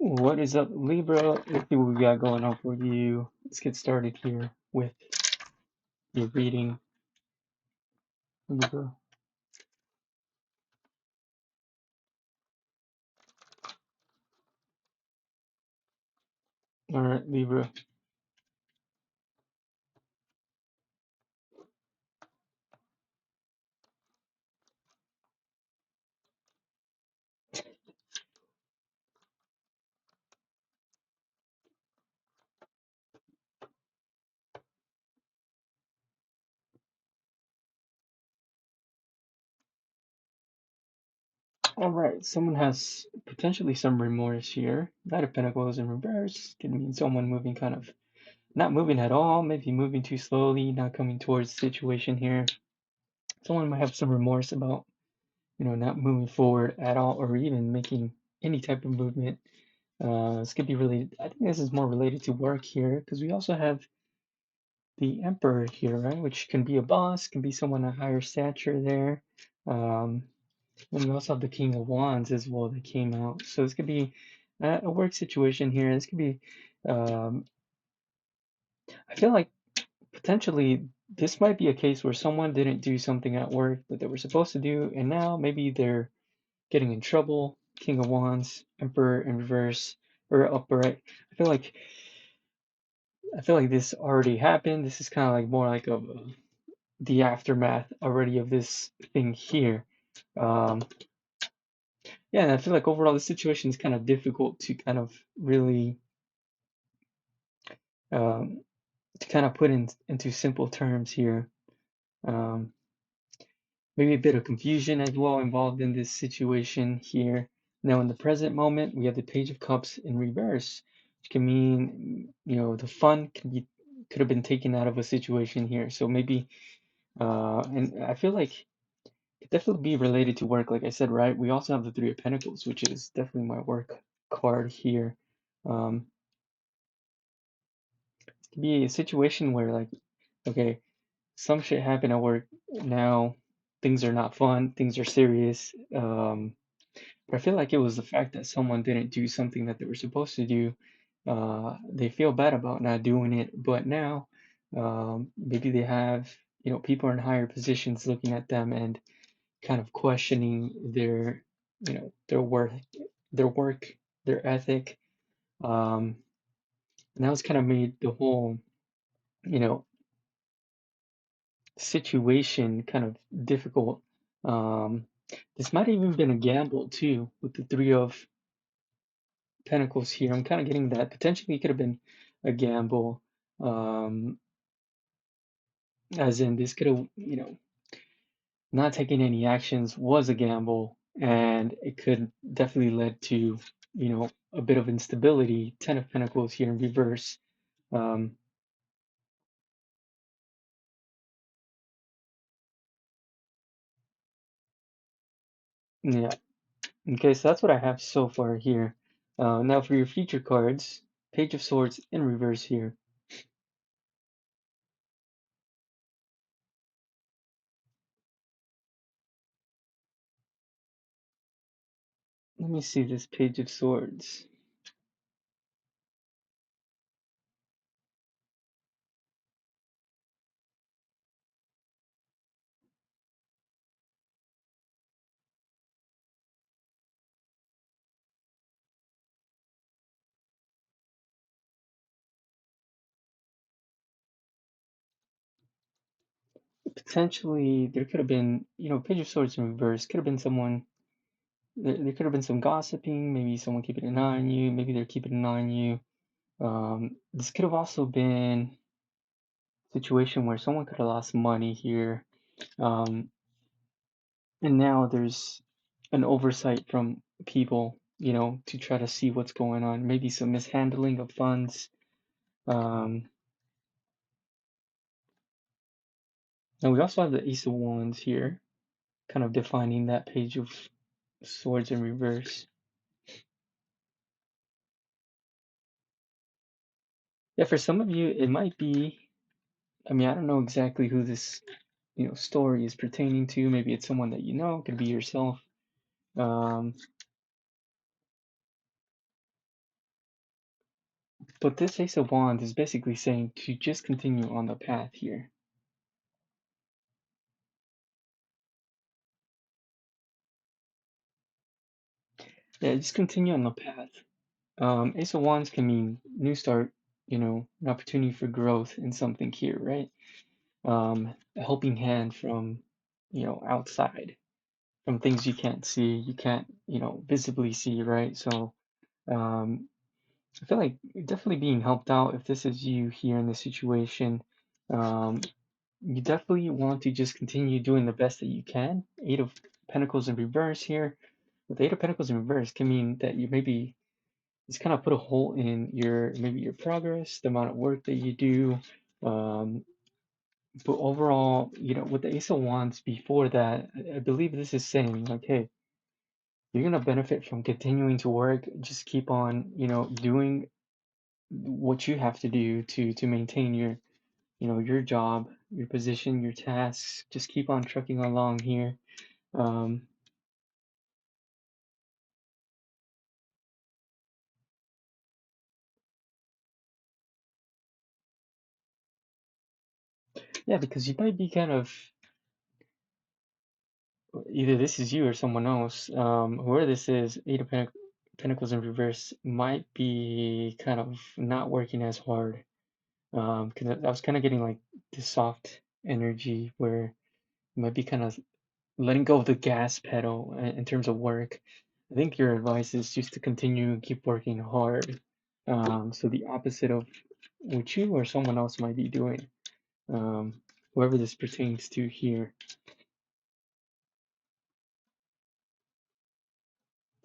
What is up, Libra? Let's see what we got going on for you. Let's get started here with your reading, Libra. All right, Libra. All right, someone has potentially some remorse here. Knight of Pentacles in reverse could mean someone moving kind of not moving at all, maybe moving too slowly, not coming towards the situation here. Someone might have some remorse about, not moving forward at all or even making any type of movement. This could be related. I think this is more related to work here because we also have the emperor here, right? Which can be a boss, can be someone of higher stature there. Um, and we also have the King of Wands as well that came out. So this could be a work situation here. This could be, um, I feel like potentially this might be a case where someone didn't do something at work that they were supposed to do, and now maybe they're getting in trouble. King of Wands, Emperor in reverse or upright. I feel like I feel like this already happened. This is kind of like more like the aftermath already of this thing here. Um, yeah, and I feel like overall the situation is kind of difficult to kind of really um, to kind of put into simple terms here. Um, Maybe a bit of confusion as well involved in this situation here. Now, in the present moment, we have the Page of Cups in reverse, which can mean, the fun could have been taken out of a situation here. So maybe, and I feel like it definitely be related to work, like I said, right? We also have the Three of Pentacles, which is definitely my work card here. It could be a situation where, like, okay, some shit happened at work. Now things are not fun, things are serious. But I feel like it was the fact that someone didn't do something that they were supposed to do. They feel bad about not doing it, but now maybe they have, people in higher positions looking at them and kind of questioning their work, their ethic. Um, and that's kind of made the whole, you know, situation kind of difficult. Um, this might have even been a gamble too, with the Three of Pentacles here. I'm kind of getting that potentially it could have been a gamble, um, as in this could have, not taking any actions was a gamble, and it could definitely led to, a bit of instability. Ten of Pentacles here in reverse. Um, yeah. Okay, so that's what I have so far here. Now for your future cards, Page of Swords in reverse here. Let me see this Page of Swords. Potentially, there could have been, Page of Swords in reverse could have been someone. There could have been some gossiping. Maybe someone keeping an eye on you. Maybe they're keeping an eye on you. This could have also been a situation where someone could have lost money here. Um, and now there's an oversight from people, to try to see what's going on. Maybe some mishandling of funds. Um, and we also have the Ace of Wands here, kind of defining that Page of Swords in reverse. Yeah, for some of you, it might be. I mean, I don't know exactly who this, story is pertaining to. Maybe it's someone that you know, it could be yourself. Um, But this Ace of Wands is basically saying to just continue on the path here. Yeah, just continue on the path. Ace of Wands can mean new start, an opportunity for growth in something here, right? A helping hand from, outside, from things you can't see, you can't, visibly see, right? So, um, I feel like you're definitely being helped out if this is you here in this situation. Um, you definitely want to just continue doing the best that you can. Eight of Pentacles in reverse here. With Eight of Pentacles in reverse can mean that you maybe it's kind of put a hole in your progress, the amount of work that you do. Um, but overall, with the Ace of Wands before that, I believe this is saying like, hey, you're gonna benefit from continuing to work. Just keep on, doing what you have to do to maintain your job, your position, your tasks. Just keep on trucking along here. Um, yeah, because you might be kind of either this is you or someone else. Whoever this is, Pentacles in reverse might be kind of not working as hard. Because I was kind of getting like this soft energy where you might be kind of letting go of the gas pedal in terms of work. I think your advice is just to continue and keep working hard. So the opposite of what you or someone else might be doing. Um, whoever this pertains to here.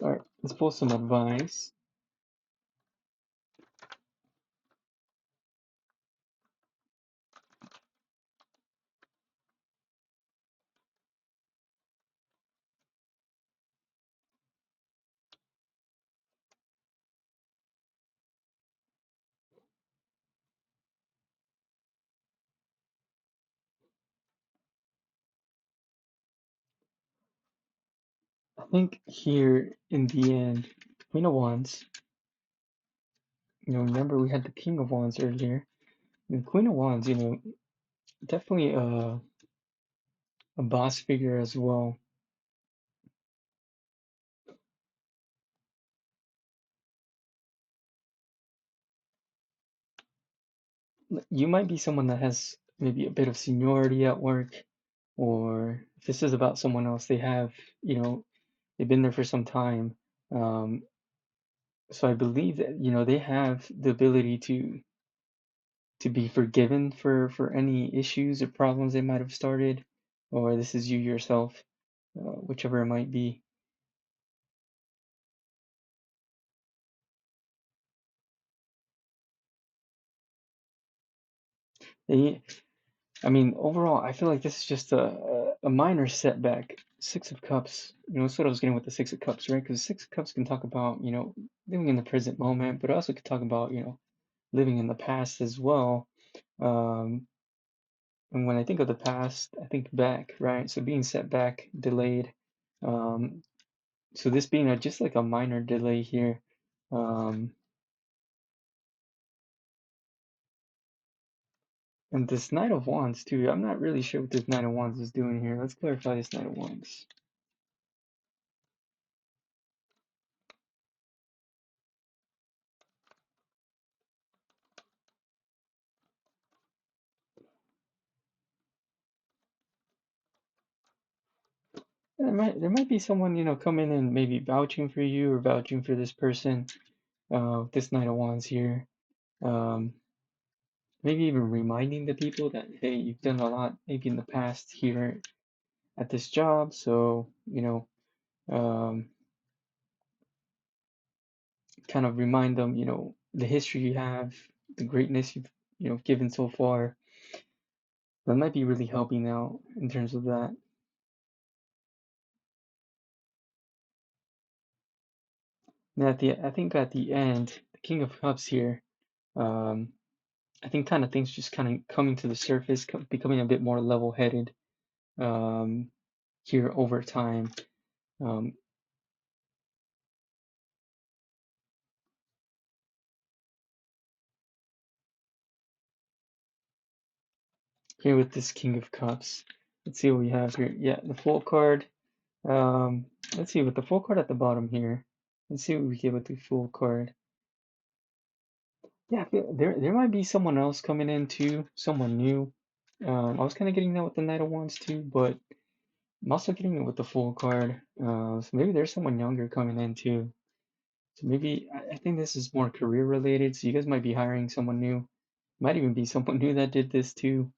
All right, let's pull some advice. I think here in the end, Queen of Wands, remember we had the King of Wands earlier. And Queen of Wands, definitely a boss figure as well. You might be someone that has maybe a bit of seniority at work, or if this is about someone else, they have, they've been there for some time. Um, so I believe that, they have the ability to be forgiven for any issues or problems they might have started, or this is you yourself, whichever it might be. They, I mean, overall, I feel like this is just a minor setback. Six of Cups, that's what I was getting with the Six of Cups, right? Because Six of Cups can talk about, living in the present moment, but also could talk about, living in the past as well. Um, and when I think of the past, I think back, right? So being set back, delayed. Um, so this being just like a minor delay here. Um, and this Knight of Wands too. I'm not really sure what this Knight of Wands is doing here. Let's clarify this Knight of Wands. There might be someone, coming and maybe vouching for you or vouching for this person, this Knight of Wands here. Um, maybe even reminding the people that, hey, you've done a lot maybe in the past here at this job. So, um, kind of remind them, the history you have, the greatness you've, given so far. That might be really helping out in terms of that. And I think at the end, the King of Cups here, um, I think kind of things just kind of coming to the surface, becoming a bit more level-headed um, here over time. Um, here with this King of Cups. Let's see what we have here. Yeah, the full card. Um, let's see with the full card at the bottom here. Let's see what we get with the full card. Yeah, there might be someone else coming in too, someone new. I was kind of getting that with the Knight of Wands too, but I'm also getting it with the full card. So maybe there's someone younger coming in too. So maybe I think this is more career related. So you guys might be hiring someone new. Might even be someone new that did this too.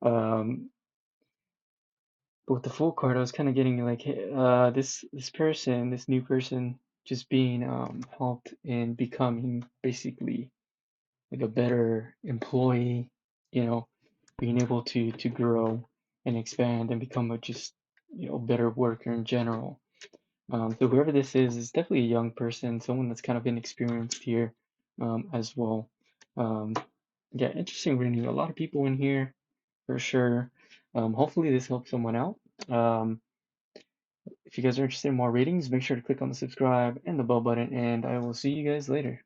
Um, but with the full card, I was kind of getting like, hey, this person, this new person, just being helped in becoming basically like a better employee. You know, being able to grow and expand and become a just better worker in general. So whoever this is definitely a young person, someone that's kind of inexperienced here as well. Um, yeah, interesting reading. A lot of people in here for sure. Hopefully this helps someone out. Um, if you guys are interested in more readings, make sure to click on the subscribe and the bell button, and I will see you guys later.